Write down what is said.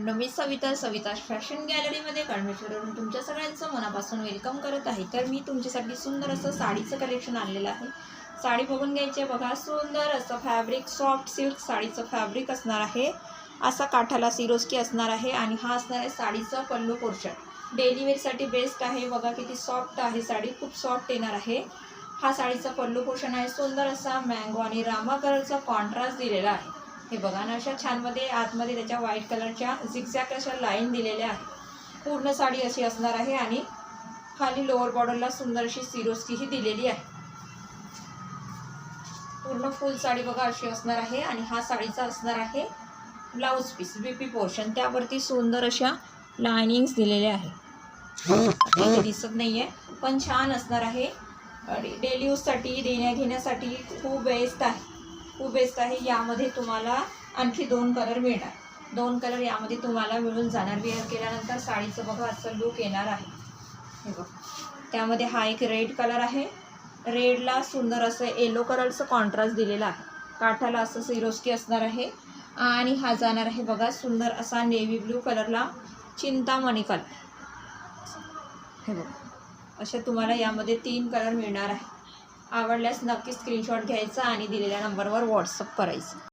मैत्रिणींनो, मी सविता फॅशन गॅलरीमध्ये कळमेश्वरवरून तुमच्या सगळ्यांचं मनापासून वेलकम करत आहे। तर मी तुमच्यासाठी सुंदर असं साडीचं कलेक्शन आणलेलं आहे। साडी बघून घ्यायची बघा। सुंदर असं फॅब्रिक, सॉफ्ट सिल्क साडीचं फॅब्रिक असणार आहे। असा काठाला सिरोस्की असणार आहे आणि हा असणार आहे साडीचा पल्लू पोर्शन। डेली वेअरसाठी बेस्ट आहे। बघा किती सॉफ्ट आहे साडी, खूप सॉफ्ट येणार आहे। हा साडीचा पल्लू पोर्शन आहे। सुंदर असा मँगो आणि रामा कलरचा कॉन्ट्रास्ट दिलेला आहे। हे बघा ना, अशा छानमध्ये आतमध्ये त्याच्या व्हाईट कलरच्या झिगझॅग अशा लाईन दिलेल्या आहेत। पूर्ण साडी अशी असणार आहे आणि खाली लोअर बॉर्डरला सुंदर अशी सिरोस्की ही दिलेली आहे। पूर्ण फुल साडी बघा अशी असणार आहे आणि हा साडीचा असणार आहे ब्लाउज पीस, बीपी पोर्शन। त्यावरती सुंदर अशा लाइनिंग्स दिलेल्या आहेत। दिसत नाहीये पण छान असणार आहे। डेली यूजसाठी, देण्या घेण्यासाठी खूप बेस्ट आहे, खूप बेस्ट आहे। यामध्ये तुम्हाला आणखी 2 कलर मिळणार। 2 कलर यामध्ये तुम्हाला मिळून जाणार। वेअर केल्यानंतर साडीचं बघा असं लुक येणार आहे। हे बघा, त्यामध्ये हा एक रेड कलर आहे। रेडला सुंदर असं येलो कलरचं कॉन्ट्रास्ट दिलेला आहे। काठाला असं सिरोस्की असणार आहे आणि हा जाणार आहे बघा सुंदर असा नेव्ही ब्लू कलरला चिंतामणी कलर। हे बघा, अशा तुम्हाला यामध्ये 3 कलर मिळणार आहे। आवडल्यास नक्की स्क्रीनशॉट घ्यायचा आणि दिलेल्या नंबरवर व्हॉट्सअप करायचं।